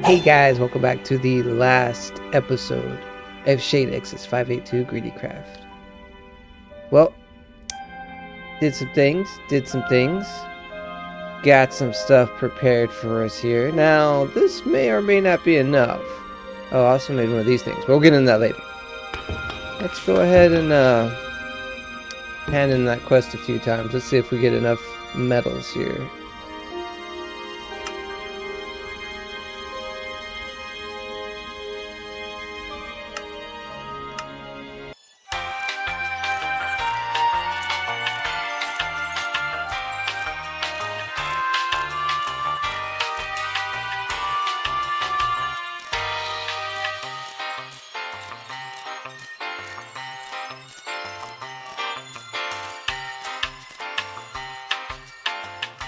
Hey guys, welcome back to the last episode of Shade X's 582 GreedyCraft. Well, did some things, got some stuff prepared for us here. Now, this may or may not be enough. Oh, I also made one of these things, but we'll get into that later. Let's go ahead and hand in that quest a few times. Let's see if we get enough medals here.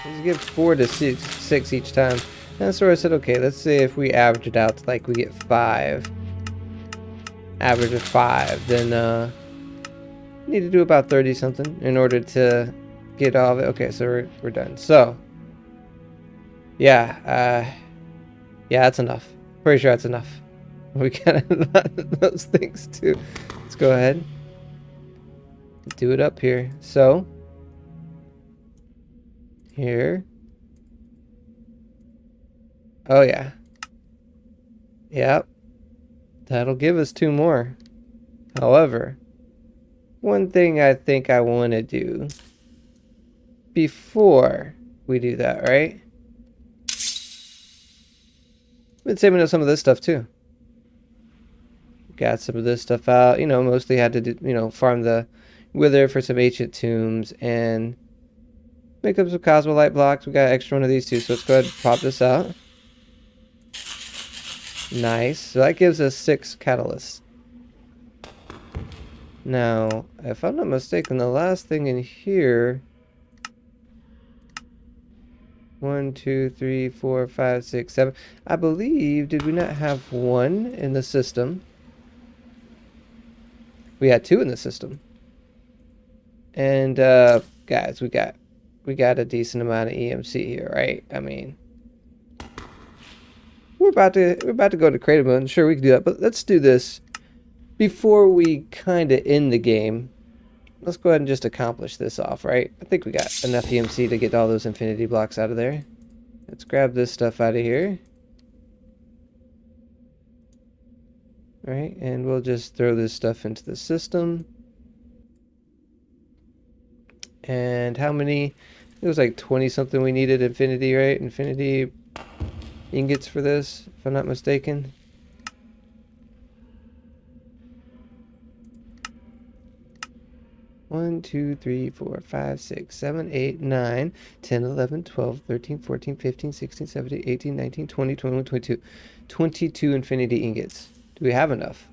Let's get 4 to 6 each time. And so I said, okay, let's see if we average it out to like we get 5. Average of 5, then need to do about 30 something in order to get all of it. Okay, so we're done. So yeah, that's enough. Pretty sure that's enough. We got those things too. Let's go ahead, do it up here. So here, oh yeah, yep, that'll give us 2 more. However, one thing I think I want to do before we do that, right? Been saving up some of this stuff too. Got some of this stuff out. You know, mostly had to do, farm the wither for some ancient tombs and make up some cosmolite blocks. We got extra one of these too, so let's go ahead and pop this out. Nice. So that gives us 6 catalysts. Now, if I'm not mistaken, the last thing in here. 1, 2, 3, 4, 5, 6, 7. I believe, did we not have 1 in the system? We had 2 in the system. And guys, we got a decent amount of EMC here, right? I mean, we're about to go to creative mode. Sure, we can do that, but let's do this before we kind of end the game. Let's go ahead and just accomplish this off, right? I think we got enough EMC to get all those infinity blocks out of there. Let's grab this stuff out of here. Right, and we'll just throw this stuff into the system. And how many? It was like 20 something we needed infinity, right? Infinity ingots for this, if I'm not mistaken. One, 2, 3, 4, 5, 6, 7, 8, 9, 10, 11, 12, 13, 14, 15, 16, 17, 18, 19, 20, 21, 22. 22 infinity ingots. Do we have enough?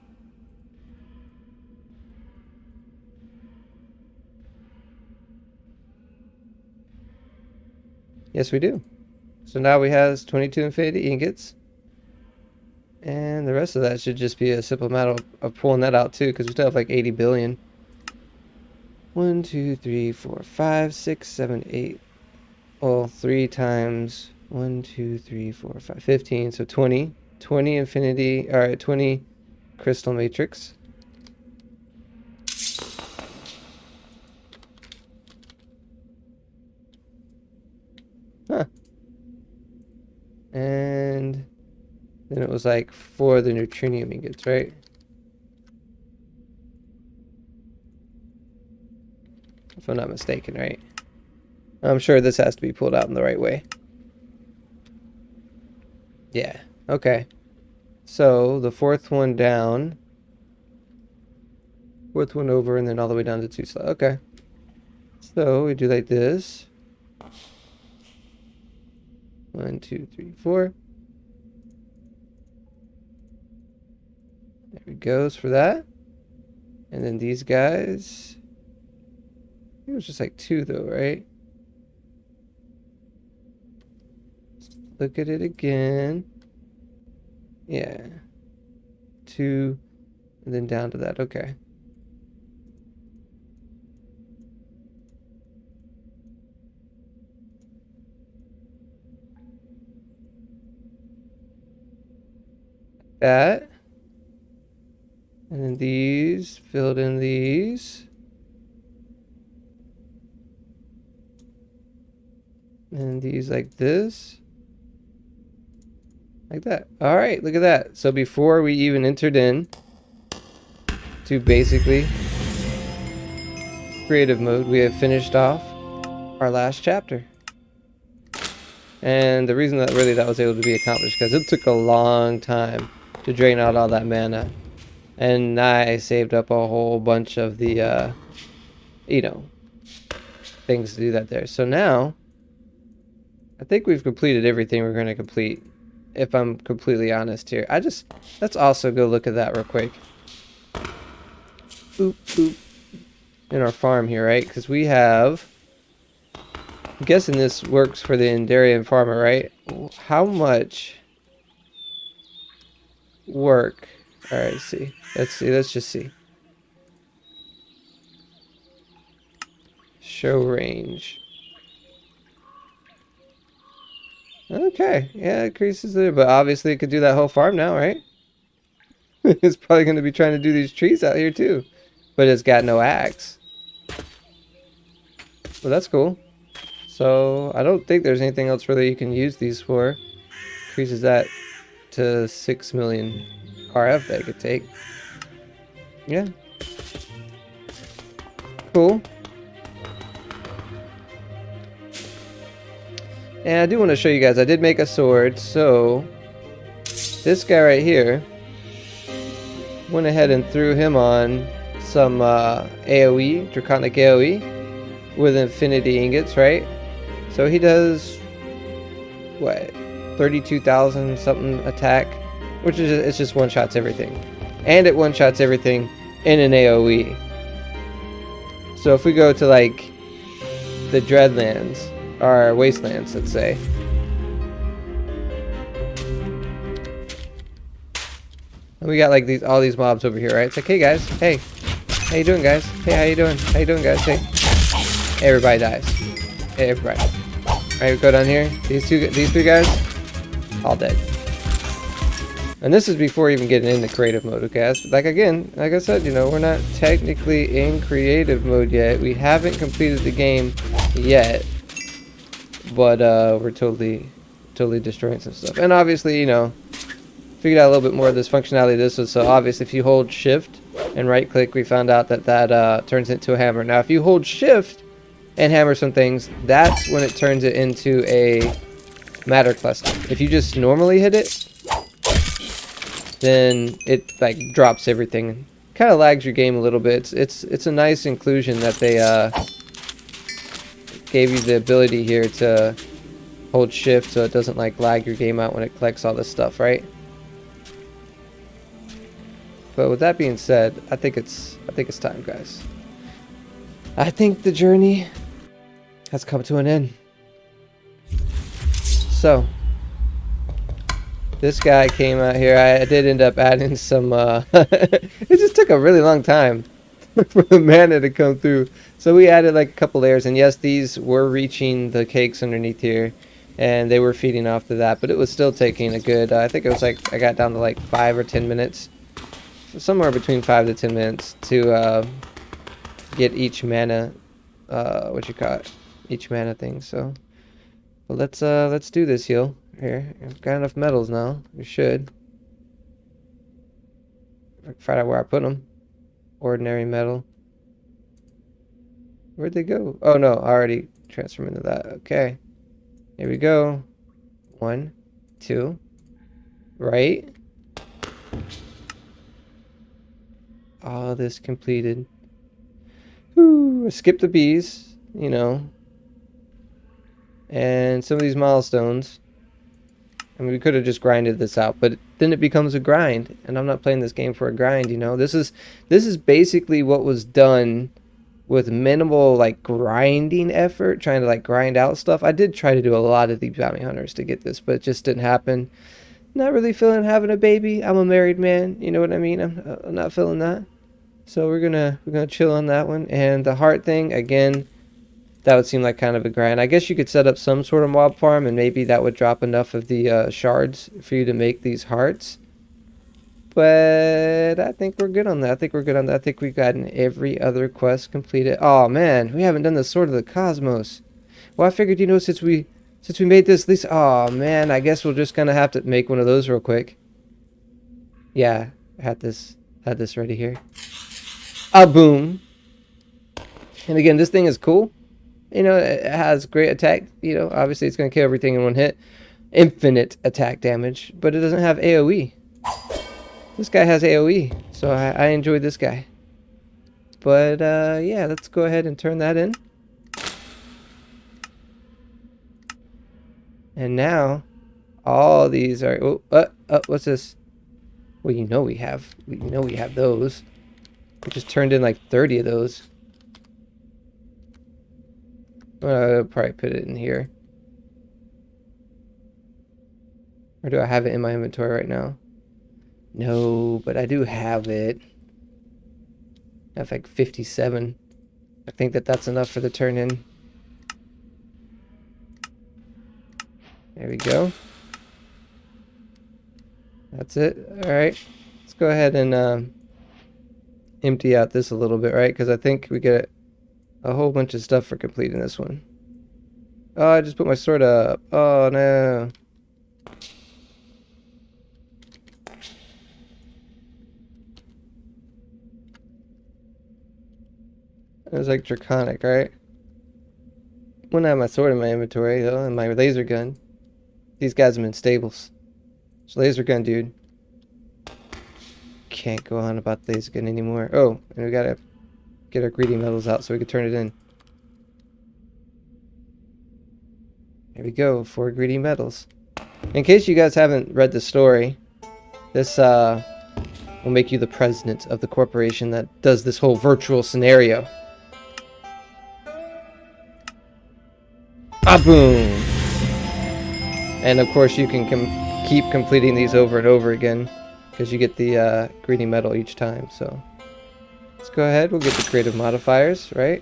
Yes, we do. So now we have 22 infinity ingots. And the rest of that should just be a simple matter of pulling that out too, because we still have like 80 billion. 1, 2, 3, 4, 5, 6, 7, 8. Well, 3 times 1, 2, 3, 4, 5, 15. So 20. 20 infinity. Alright, 20 crystal matrix. Huh. And then it was like 4 of the neutrinium ingots, right? If I'm not mistaken, right? I'm sure this has to be pulled out in the right way. Yeah, okay. So the 4th one down. 4th one over, and then all the way down to 2 slots. Okay. So we do like this. 1, 2, 3, 4. There it goes for that. And then these guys. I think it was just like 2 though, right? Look at it again. Yeah. 2. And then down to that. Okay. that. And then these, filled in these. And these like this. Like that. Alright, look at that. So before we even entered in to basically creative mode, we have finished off our last chapter. And the reason that that was able to be accomplished, because it took a long time to drain out all that mana. And I saved up a whole bunch of the, you know, things to do that there. So now, I think we've completed everything we're going to complete, if I'm completely honest here. Let's also go look at that real quick. Boop, boop. In our farm here, right? Because we have... I'm guessing this works for the Endarian farmer, right? How much work... Alright, see. Let's just see. Show range. Okay, yeah, it increases there, but obviously it could do that whole farm now, right? It's probably going to be trying to do these trees out here too. But it's got no axe. Well, that's cool. So, I don't think there's anything else really you can use these for. Increases that to 6 million RF that it could take. Yeah. Cool. And I do want to show you guys, I did make a sword, so this guy right here, went ahead and threw him on some AoE, Draconic AoE, with infinity ingots, right? So he does, what, 32,000 something attack, which is, it's just one-shots everything. And it one-shots everything in an AoE. So if we go to, like, the Dreadlands, or Wastelands, let's say. And we got, like, all these mobs over here, right? It's like, hey, guys, hey. How you doing, guys? Hey, how you doing? How you doing, guys? Hey. Everybody dies. Hey, everybody. Alright, we go down here. These three guys, all dead. And this is before even getting into creative mode, okay? Like, again, like I said, you know, we're not technically in creative mode yet. We haven't completed the game yet. But we're totally destroying some stuff. And obviously, you know, figured out a little bit more of this functionality. This was so obvious. If you hold shift and right click, we found out that turns into a hammer. Now, if you hold shift and hammer some things, that's when it turns it into a matter cluster. If you just normally hit it, then it like drops everything. Kind of lags your game a little bit. It's a nice inclusion that they gave you the ability here to hold shift so it doesn't like lag your game out when it collects all this stuff, right? But with that being said, I think it's time, guys. I think the journey has come to an end. So this guy came out here. I did end up adding some it just took a really long time for the mana to come through. So we added like a couple layers, and yes, these were reaching the cakes underneath here, and they were feeding off to that, but it was still taking a good, I think it was like, I got down to like 5 or 10 minutes, somewhere between 5 to 10 minutes to get each mana, each mana thing. So, but let's do this, heal. Here, I've got enough metals now. We should. Find out where I put them. Ordinary metal. Where'd they go? Oh no, I already transformed into that. Okay. Here we go. 1, 2. Right. All this completed. Whew, skip the bees, you know. And some of these milestones. I mean, we could have just grinded this out, but then it becomes a grind, and I'm not playing this game for a grind, you know. This is basically what was done with minimal like grinding effort, trying to like grind out stuff. I did try to do a lot of these bounty hunters to get this, but it just didn't happen. Not really feeling having a baby. I'm a married man, you know what I mean. I'm not feeling that. So we're gonna chill on that one. And the heart thing, again, that would seem like kind of a grind. I guess you could set up some sort of mob farm, and maybe that would drop enough of the shards for you to make these hearts. But I think we're good on that. I think we're good on that. I think we've gotten every other quest completed. Oh man, we haven't done the Sword of the Cosmos. Well, I figured, you know, since we made this, at least, oh man, I guess we're just gonna have to make one of those real quick. Yeah, I had this ready here. Ah, boom. And again, this thing is cool. You know, it has great attack. You know, obviously it's gonna kill everything in one hit. Infinite attack damage, but it doesn't have AoE. This guy has AoE, so I enjoy this guy. But yeah, let's go ahead and turn that in. And now, all these are. Oh, what's this? Well, you know we have those. We just turned in like 30 of those. I'll probably put it in here. Or do I have it in my inventory right now? No, but I do have it. I have like 57. I think that's enough for the turn in. There we go. That's it. Alright. Let's go ahead and empty out this a little bit, right? Because I think we get a whole bunch of stuff for completing this one. Oh, I just put my sword up. Oh, no. It was like draconic, right? Wouldn't have my sword in my inventory, though, and my laser gun. These guys have been stables. So laser gun, dude. Can't go on about the laser gun anymore. Oh, and we gotta get our greedy metals out so we can turn it in. There we go, 4 greedy metals. In case you guys haven't read the story, this will make you the president of the corporation that does this whole virtual scenario. Ah, boom! And of course you can keep completing these over and over again because you get the greedy metal each time. So let's go ahead, we'll get the creative modifiers, right?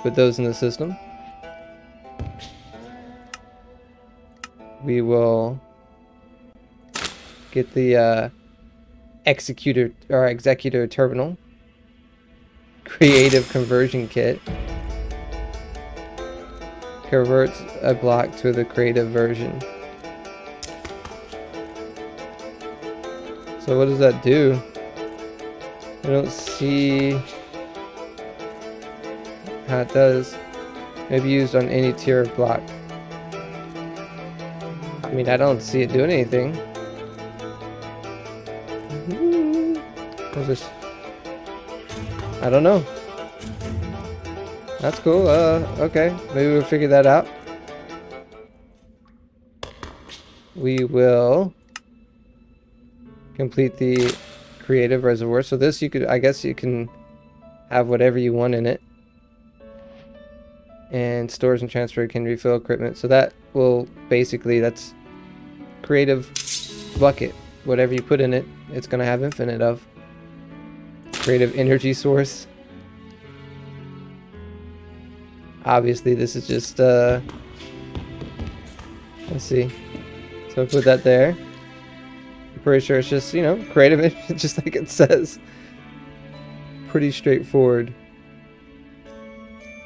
Put those in the system. We will get the executor terminal. Creative conversion kit. Converts a block to the creative version. So what does that do? I don't see how it does. Maybe used on any tier of block. I mean, I don't see it doing anything. What's this? I don't know. That's cool. Okay. Maybe we'll figure that out. We will complete the creative reservoir. So this I guess you can have whatever you want in it. And stores and transfer can refill equipment. So that will basically, that's creative bucket. Whatever you put in it, it's going to have infinite of. Creative energy source. Obviously this is just let's see. So I put that there. I'm pretty sure it's just, you know, creative, just like it says. Pretty straightforward.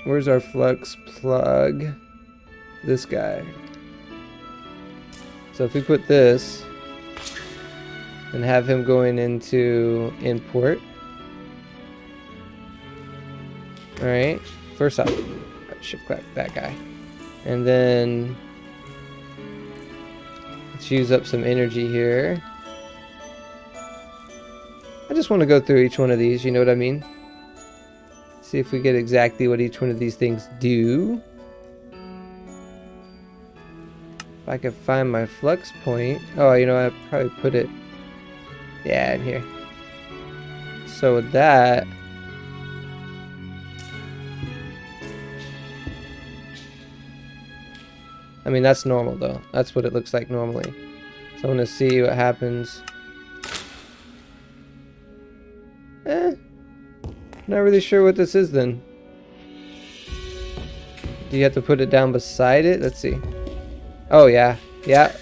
Where's our flux plug? This guy. So if we put this and have him going into import. Alright, first off, shift clap that guy. And then let's use up some energy here. I just want to go through each one of these, you know what I mean? See if we get exactly what each one of these things do. If I could find my flux point. Oh, you know, I probably put it, yeah, in here. So with that, I mean, that's normal though. That's what it looks like normally. So I want to see what happens. Not really sure what this is then. Do you have to put it down beside it? Let's see. Oh yeah, yeah.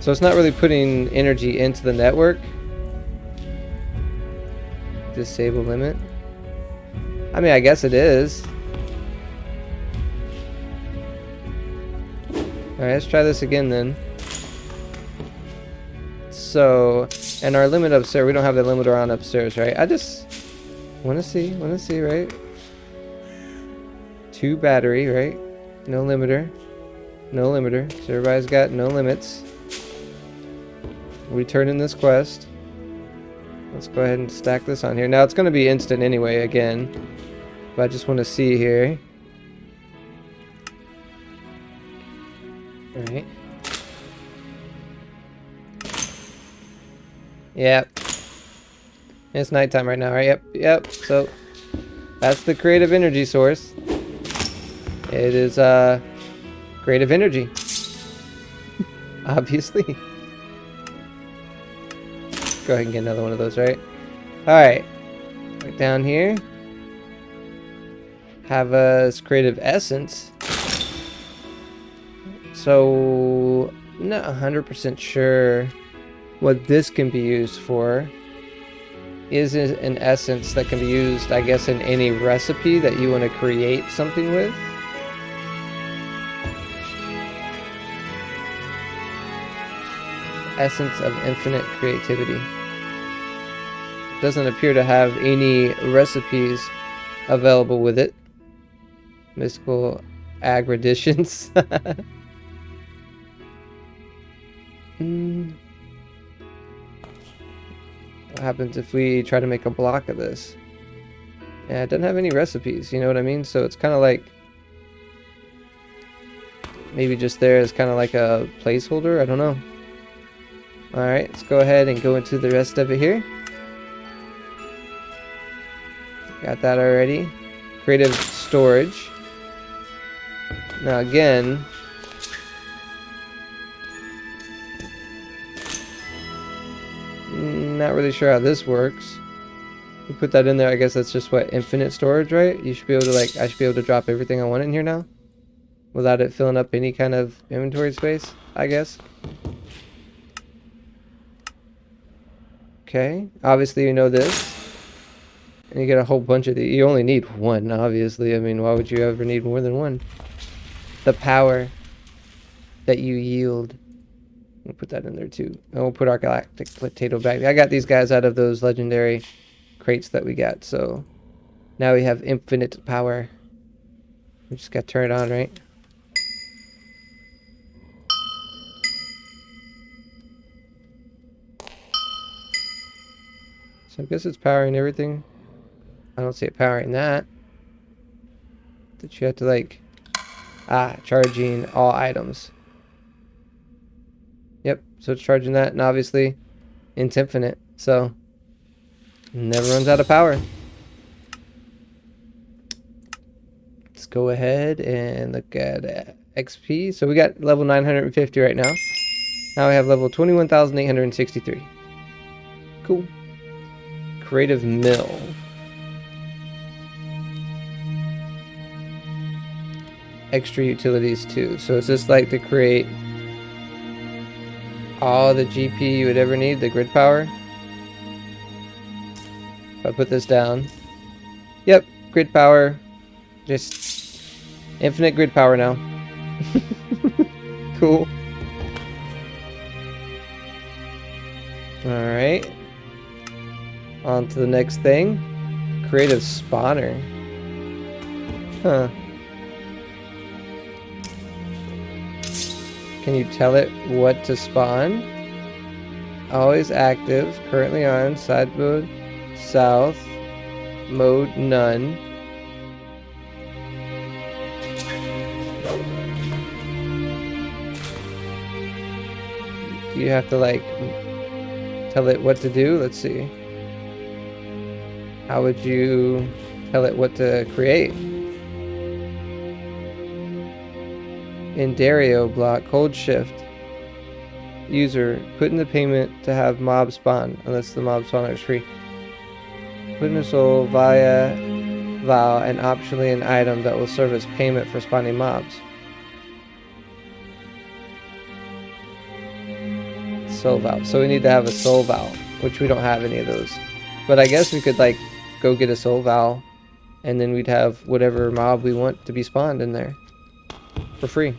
So it's not really putting energy into the network. Disable limit. I mean, I guess it is. Alright, let's try this again then. So, and our limit upstairs, we don't have the limiter on upstairs, right? I just want to see, right? 2 battery, right? No limiter. No limiter. So everybody's got no limits. We turn in this quest. Let's go ahead and stack this on here. Now it's going to be instant anyway, again. But I just want to see here. Alright. Yep. It's nighttime right now, right? Yep. So that's the creative energy source. It is creative energy. Obviously. Go ahead and get another one of those, right? Alright. Right down here. Have us creative essence. So not 100% sure what this can be used for. Is it an essence that can be used, I guess, in any recipe that you want to create something with? Essence of infinite creativity. Doesn't appear to have any recipes available with it. Mystical aggreditions. What happens if we try to make a block of this? Yeah, it doesn't have any recipes, you know what I mean? So it's kind of like, maybe just there is kind of like a placeholder, I don't know. Alright, let's go ahead and go into the rest of it here. Got that already. Creative storage. Now again, not really sure how this works. We put that in there, I guess that's just what, infinite storage, right? You should be able to like, I should be able to drop everything I want in here now without it filling up any kind of inventory space, I guess. Okay, obviously you know this. And you get a whole bunch of these. You only need one, obviously. I mean, why would you ever need more than one? The power that you yield. We'll put that in there too. And we'll put our galactic potato back. I got these guys out of those legendary crates that we got. So now we have infinite power. We just got to turn it on, right? So I guess it's powering everything. I don't see it powering that. That you have to like... charging all items. Yep, so it's charging that, and obviously it's infinite, so never runs out of power. Let's go ahead and look at XP. So we got level 950 right now. Now we have level 21,863. Cool. Creative mill. Extra utilities too. So it's just like to create all the GP you would ever need, the grid power. If I put this down, yep, grid power, just infinite grid power now. Cool. Alright, on to the next thing. Creative spawner. Huh. Can you tell it what to spawn? Always active. Currently on. Side mode. South. Mode none. Do you have to like tell it what to do? Let's see. How would you tell it what to create? In Dario block, hold shift. User, put in the payment to have mob spawn, unless the mob spawner is free. Put in a soul via vow and optionally an item that will serve as payment for spawning mobs. Soul valve. So we need to have a soul valve, which we don't have any of those. But I guess we could like go get a soul valve, and then we'd have whatever mob we want to be spawned in there for free.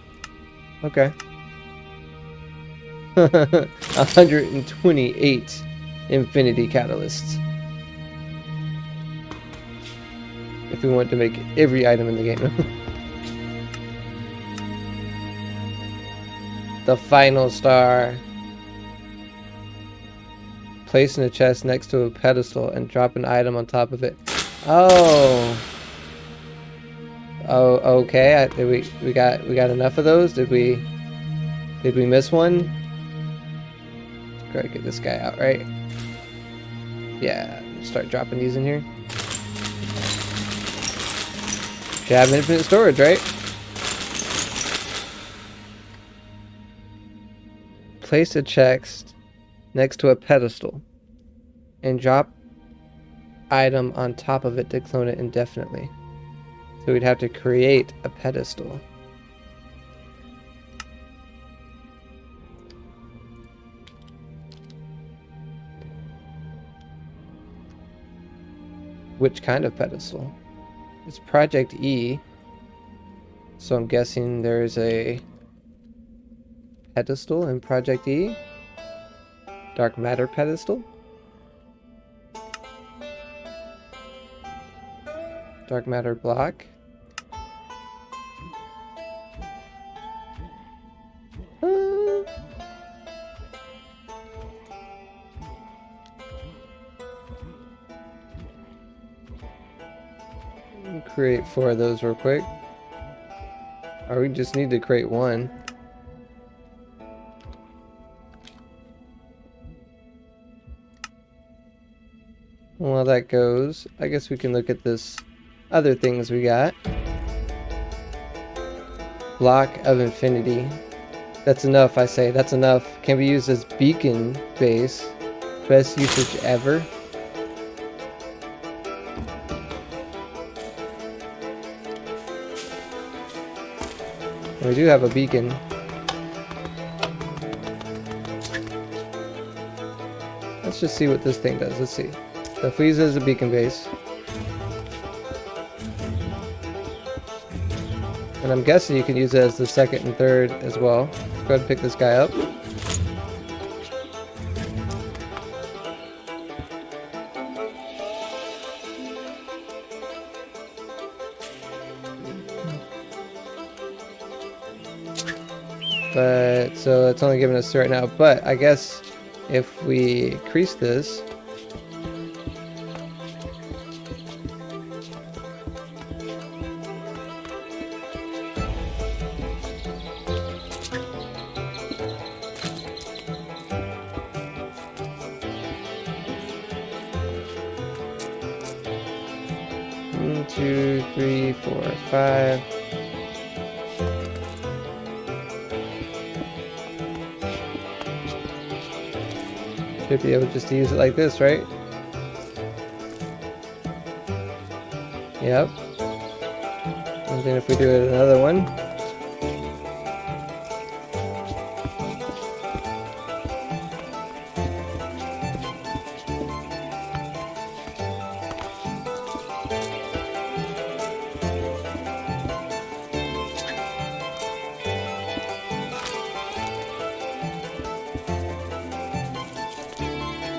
Okay. 128 infinity catalysts. If we want to make every item in the game. The final star. Place in a chest next to a pedestal and drop an item on top of it. Oh. Oh, okay. We got enough of those. Did we miss one? Gotta get this guy out, right? Yeah. Start dropping these in here. Should have infinite storage, right? Place a chest next to a pedestal and drop item on top of it to clone it indefinitely. So we'd have to create a pedestal. Which kind of pedestal? It's Project E. So I'm guessing there's a pedestal in Project E. Dark matter pedestal. Dark matter block. Create 4 of those real quick. Or we just need to create 1. While that goes, I guess we can look at this other things we got. Block of Infinity. That's enough, I say. That's enough. Can be used as beacon base. Best usage ever. We do have a beacon. Let's just see what this thing does. Let's see. So if we use it as a beacon base. And I'm guessing you can use it as the second and third as well. Go ahead and pick this guy up. But, so it's only giving us 2 right now. But I guess if we increase this, one, 2, 3, 4, 5. Should be able just to use it like this, right? Yep. And then if we do it another one.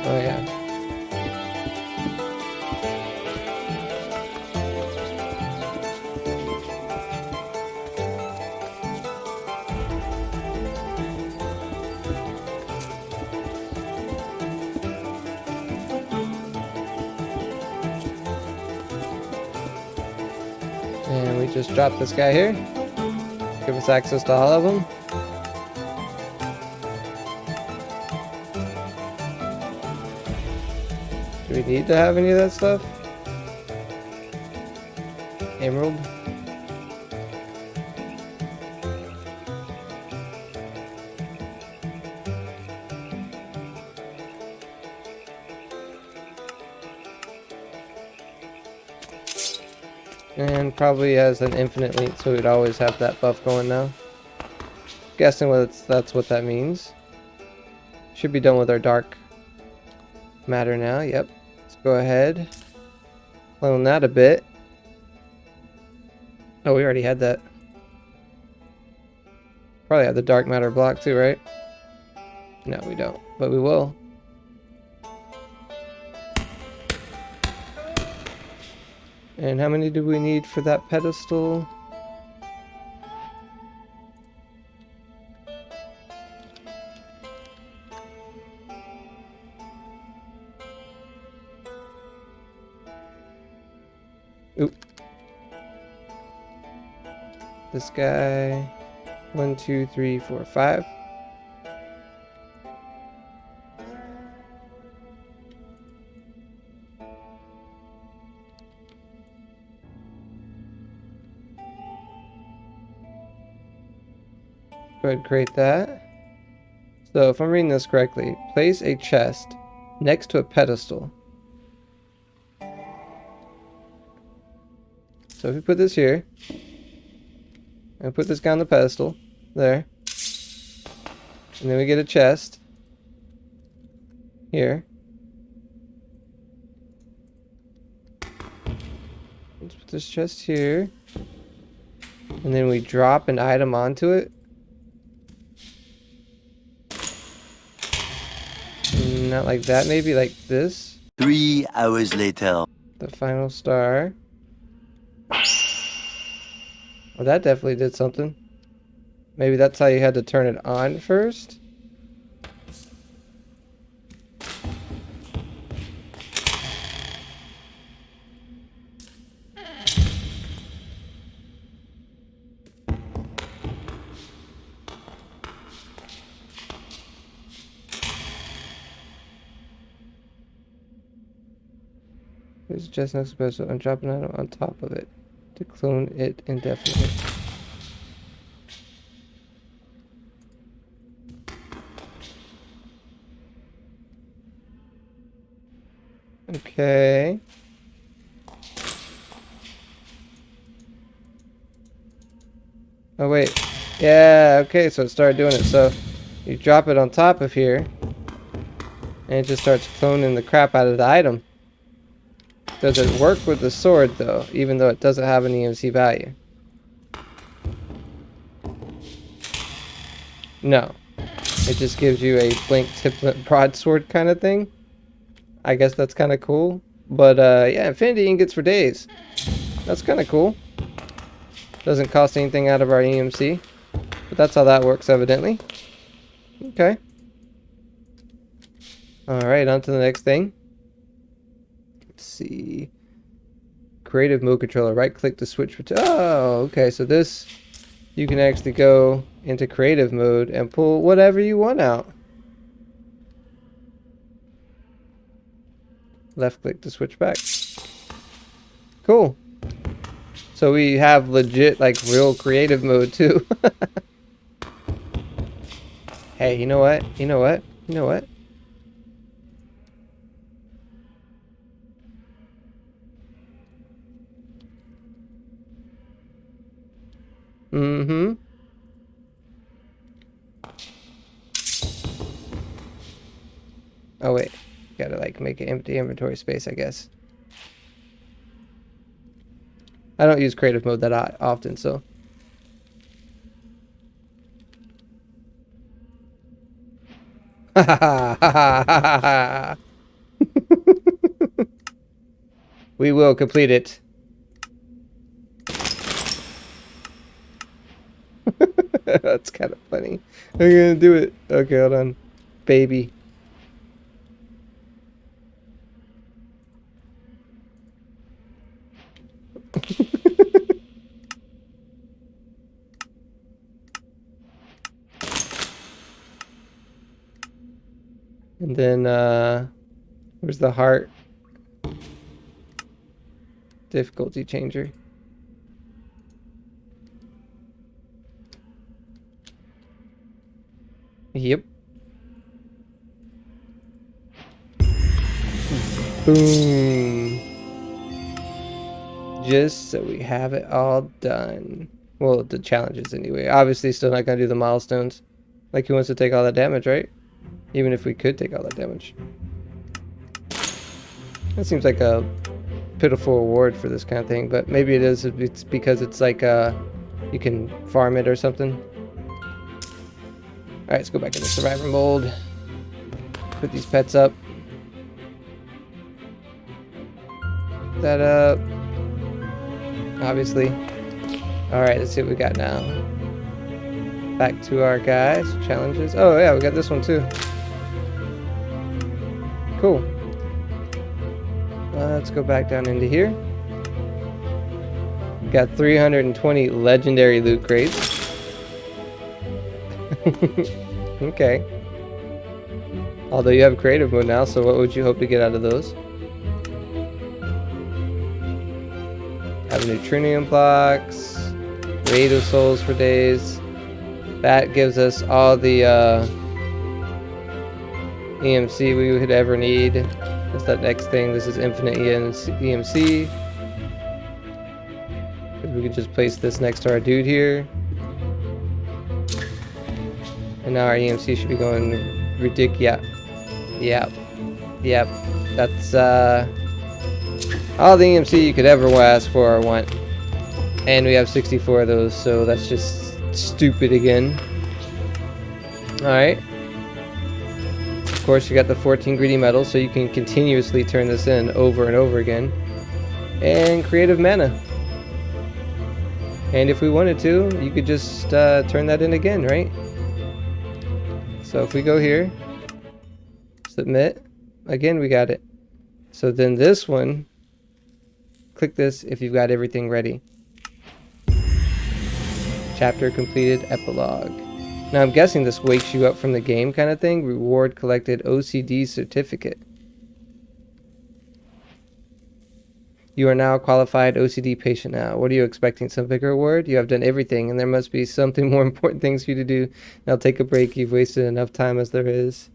Oh yeah. And we just drop this guy here. Give us access to all of them. Do we need to have any of that stuff? Emerald? And probably has an infinite link, so we'd always have that buff going now. Guessing that's what that means. Should be done with our dark matter now. Yep. Let's go ahead. Clone that a bit. Oh, we already had that. Probably have the dark matter block too, right? No, we don't. But we will. And how many do we need for that pedestal? Oop. This guy. 1, 2, 3, 4, 5. Go ahead and create that. So if I'm reading this correctly, place a chest next to a pedestal. So if we put this here, and put this guy on the pedestal, there, and then we get a chest here. Let's put this chest here, and then we drop an item onto it. Not like that, maybe like this. 3 hours later. The final star. Well, that definitely did something. Maybe that's how you had to turn it on first. There's just no special. I'm dropping it on top of it to clone it indefinitely. Okay. Oh wait. Yeah, okay, so it started doing it. So you drop it on top of here and it just starts cloning the crap out of the item. Does it work with the sword though, even though it doesn't have an EMC value? No. It just gives you a blank tiplet broadsword kind of thing. I guess that's kind of cool. But yeah, infinity ingots for days. That's kind of cool. Doesn't cost anything out of our EMC. But that's how that works evidently. Okay. Alright, on to the next thing. Let's see. Creative mode controller. Right click to switch. Oh, okay. So this, you can actually go into creative mode and pull whatever you want out. Left click to switch back. Cool. So we have legit, like, real creative mode too. Hey, you know what? You know what? You know what? Mm-hmm. Oh, wait. Gotta, like, make an empty inventory space, I guess. I don't use creative mode that often, so. Ha ha ha ha ha ha. We will complete it. That's kind of funny. I'm gonna do it. Okay, hold on. Baby. And then, where's the heart? Difficulty changer. Yep. Boom. Just so we have it all done. Well, the challenges anyway. Obviously, still not gonna do the milestones. Like, he wants to take all that damage, right? Even if we could take all that damage. That seems like a pitiful reward for this kind of thing, but maybe it is. It's because it's like you can farm it or something. Alright, let's go back into survivor mode. Put these pets up. That up. Obviously. Alright, let's see what we got now. Back to our guys. Challenges. Oh yeah, we got this one too. Cool. Let's go back down into here. We got 320 legendary loot crates. Okay. Although you have creative mode now, so what would you hope to get out of those? Have neutronium blocks, radial souls for days. That gives us all the EMC we would ever need. That's that next thing. This is infinite EMC. We could just place this next to our dude here. And now our EMC should be going ridiculous. Yep. That's all the EMC you could ever ask for or want. And we have 64 of those, so that's just stupid again. Alright. Of course, you got the 14 greedy metals, so you can continuously turn this in over and over again. And creative mana. And if we wanted to, you could just turn that in again, right? So if we go here, submit, again we got it. So then this one, click this if you've got everything ready. Chapter completed, epilogue. Now I'm guessing this wakes you up from the game kind of thing. Reward collected, OCD certificate. You are now a qualified OCD patient now. What are you expecting? Some bigger reward? You have done everything, and there must be something more important things for you to do. Now take a break. You've wasted enough time as there is.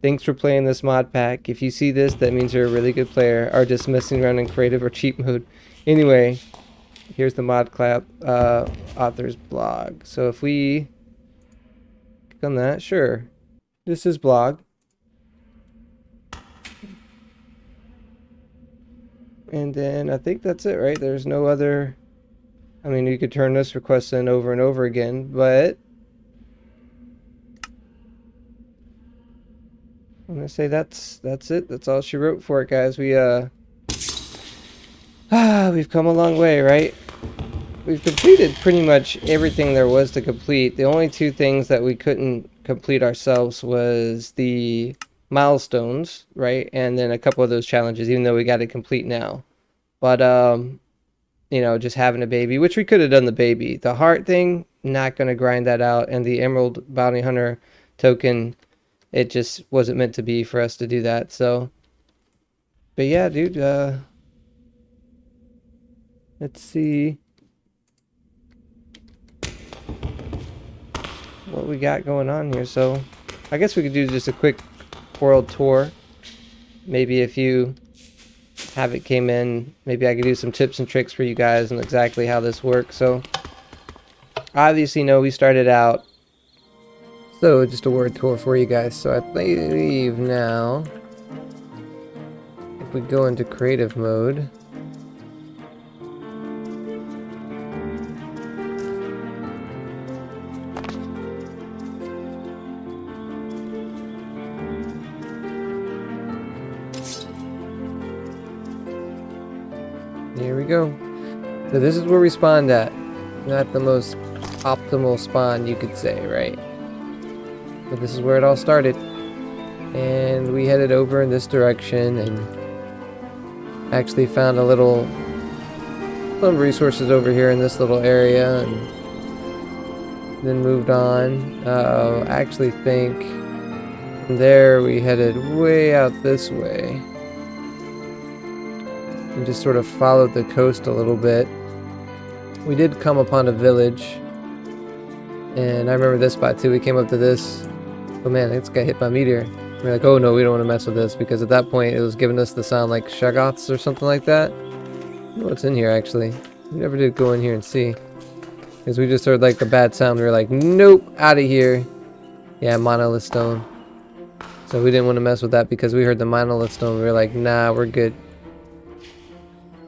Thanks for playing this mod pack. If you see this, that means you're a really good player, or just messing around in creative or cheat mode. Anyway, here's the mod clap author's blog. So if we click on that, sure. This is blog. And then I think that's it, right? There's no other... I mean, you could turn this request in over and over again, but... I'm gonna say that's it. That's all she wrote for it, guys. We've come a long way, right? We've completed pretty much everything there was to complete. The only two things that we couldn't complete ourselves was the milestones, right? And then a couple of those challenges, even though we got it complete now. But you know, just having a baby, which we could have done the baby. The heart thing, not gonna grind that out. And the Emerald Bounty Hunter token, it just wasn't meant to be for us to do that. So, but yeah, dude, let's see what we got going on here. So I guess we could do just a quick world tour. Maybe if you have it came in, maybe I could do some tips and tricks for you guys on exactly how this works. So obviously, we started out. So just a word tour for you guys. So I believe now, if we go into creative mode, here we go. So this is where we spawned at. Not the most optimal spawn, you could say, right? But this is where it all started. And we headed over in this direction and actually found some resources over here in this little area, and then moved on. I actually think from there we headed way out this way and just sort of followed the coast a little bit. We did come upon a village, and I remember this spot too. We came up to this. Oh man, this got hit by a meteor. We're like, oh no, we don't want to mess with this, because at that point it was giving us the sound like Shoggoths or something like that. I don't know what's in here actually. We never did go in here and see, because we just heard like the bad sound. We were like, nope, out of here. Yeah, monolith stone. So we didn't want to mess with that because we heard the monolith stone. We were like, nah, we're good.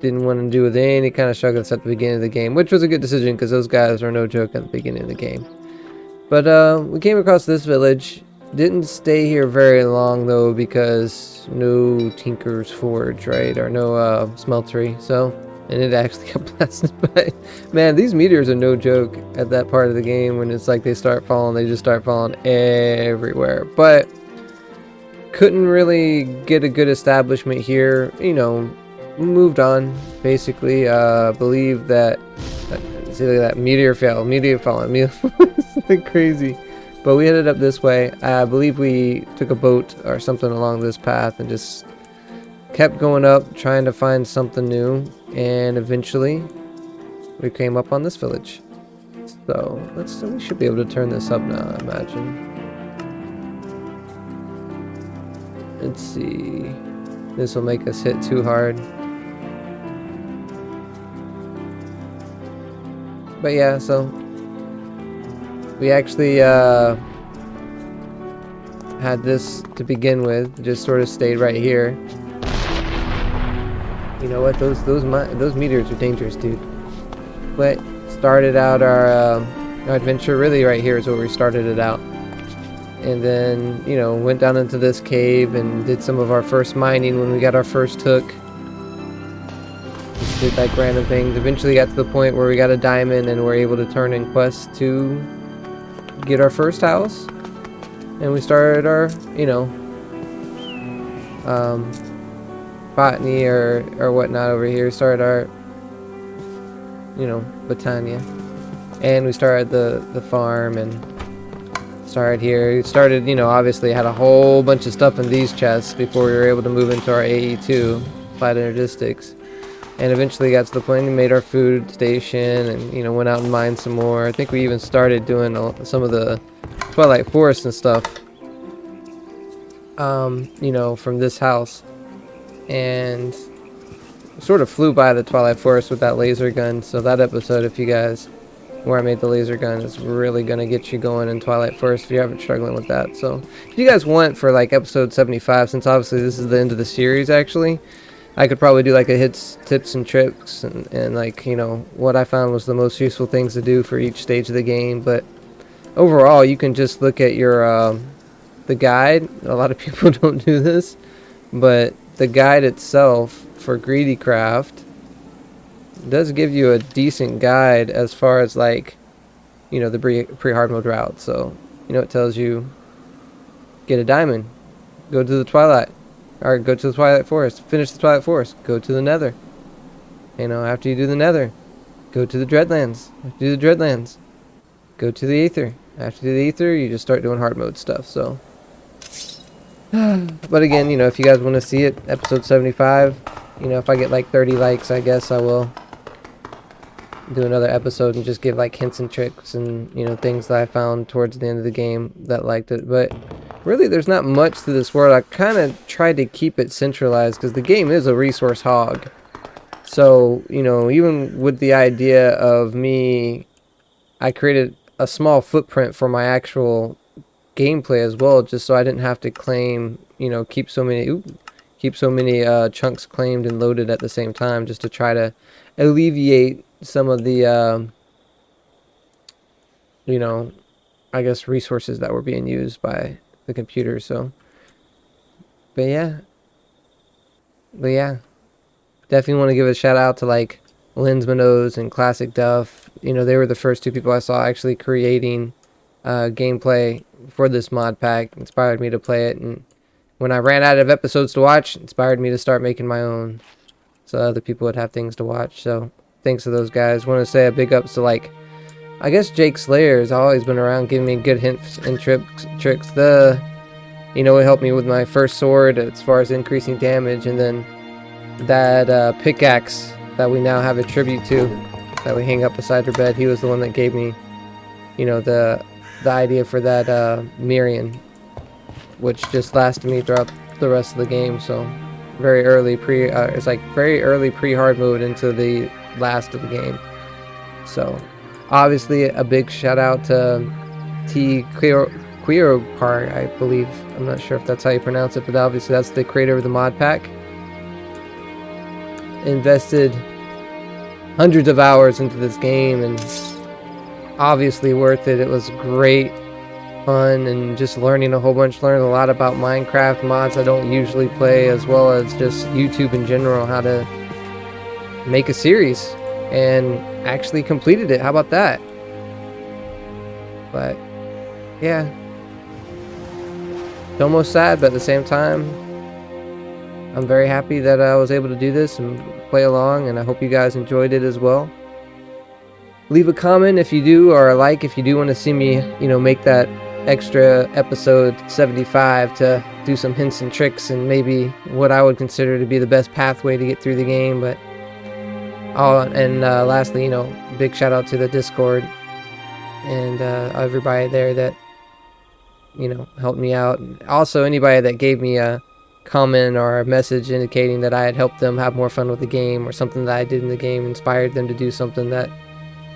Didn't want to do with any kind of struggles at the beginning of the game, which was a good decision because those guys are no joke at the beginning of the game. But we came across this village. Didn't stay here very long though because no Tinker's Forge, right? Or no smeltery. So, and it actually got blasted by. Man, these meteors are no joke at that part of the game when it's like they start falling. They just start falling everywhere. But couldn't really get a good establishment here. You know, moved on basically. Believe that. See, look at that meteor falling. It's like crazy. But we headed up this way. I believe we took a boat or something along this path and just kept going up, trying to find something new. And eventually, we came up on this village. So we should be able to turn this up now, I imagine. Let's see. This will make us hit too hard. But yeah, so we actually had this to begin with. Just sort of stayed right here. You know what? Those meteors are dangerous, dude. But started out our adventure really right here is where we started it out. And then, you know, went down into this cave and did some of our first mining when we got our first hook. Just did like random things. Eventually got to the point where we got a diamond and were able to turn in quests to get our first house. And we started our, you know, botany or whatnot over here. Started our, you know, Botania. And we started the farm and started here. Started, you know, obviously had a whole bunch of stuff in these chests before we were able to move into our AE2, Applied Energistics. And eventually got to the point and made our food station and, you know, went out and mined some more. I think we even started doing some of the Twilight Forest and stuff, you know, from this house. And sort of flew by the Twilight Forest with that laser gun. So that episode, if you guys, where I made the laser gun, is really going to get you going in Twilight Forest if you're ever struggling with that. So if you guys want for like episode 75, since obviously this is the end of the series actually, I could probably do like a hits, tips, and tricks, and like, you know, what I found was the most useful things to do for each stage of the game. But overall, you can just look at your the guide. A lot of people don't do this, but the guide itself for GreedyCraft does give you a decent guide as far as like, you know, the pre-hard mode route. So, you know, it tells you get a diamond, go to the Twilight. Or go to the Twilight Forest. Finish the Twilight Forest. Go to the Nether. You know, after you do the Nether, go to the Dreadlands. After you do the Dreadlands, go to the Aether. After you do the Aether, you just start doing hard mode stuff. So, but again, you know, if you guys want to see it, episode 75. You know, if I get like 30 likes, I guess I will do another episode and just give like hints and tricks and, you know, things that I found towards the end of the game that liked it. But really, there's not much to this world. I kind of tried to keep it centralized because the game is a resource hog. So, you know, even with the idea of me, I created a small footprint for my actual gameplay as well, just so I didn't have to claim, you know, keep so many chunks claimed and loaded at the same time, just to try to alleviate some of the, you know, I guess resources that were being used by the computer. So, but yeah, definitely want to give a shout out to like Linsmanos and Classic Duff. You know, they were the first two people I saw actually creating gameplay for this mod pack. Inspired me to play it, and when I ran out of episodes to watch, inspired me to start making my own, so other people would have things to watch. So thanks to those guys. Want to say a big ups to, like, I guess Jake Slayer has always been around giving me good hints and tricks. You know, it helped me with my first sword as far as increasing damage, and then that pickaxe that we now have a tribute to, that we hang up beside her bed. He was the one that gave me, you know, the idea for that Mirian, which just lasted me throughout the rest of the game. So very early it's like very early pre-hard mode into the last of the game. So obviously a big shout out to TCreopargh, I believe. I'm not sure if that's how you pronounce it, but obviously that's the creator of the mod pack. Invested hundreds of hours into this game, and obviously worth it. It was great fun, and just learning a whole bunch, learning a lot about Minecraft mods I don't usually play, as well as just YouTube in general, how to make a series, and actually completed it. How about that? But yeah, it's almost sad, but at the same time, I'm very happy that I was able to do this and play along, and I hope you guys enjoyed it as well. Leave a comment if you do, or a like if you do want to see me, make that extra episode 75 to do some hints and tricks and maybe what I would consider to be the best pathway to get through the game. But lastly, big shout out to the Discord and everybody there that helped me out. And also anybody that gave me a comment or a message indicating that I had helped them have more fun with the game, or something that I did in the game inspired them to do something that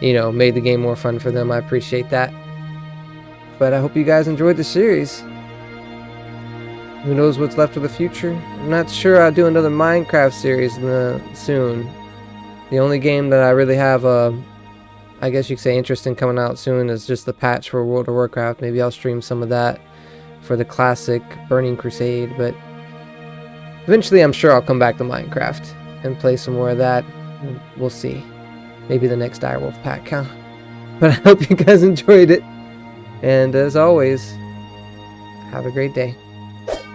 made the game more fun for them. I appreciate that. But I hope you guys enjoyed the series. Who knows what's left of the future? I'm not sure I'll do another Minecraft series soon. The only game that I really have I guess you could say interest in coming out soon is just the patch for World of Warcraft. Maybe I'll stream some of that for the classic Burning Crusade, but eventually I'm sure I'll come back to Minecraft and play some more of that. We'll see. Maybe the next Direwolf pack, huh? But I hope you guys enjoyed it. And as always, have a great day.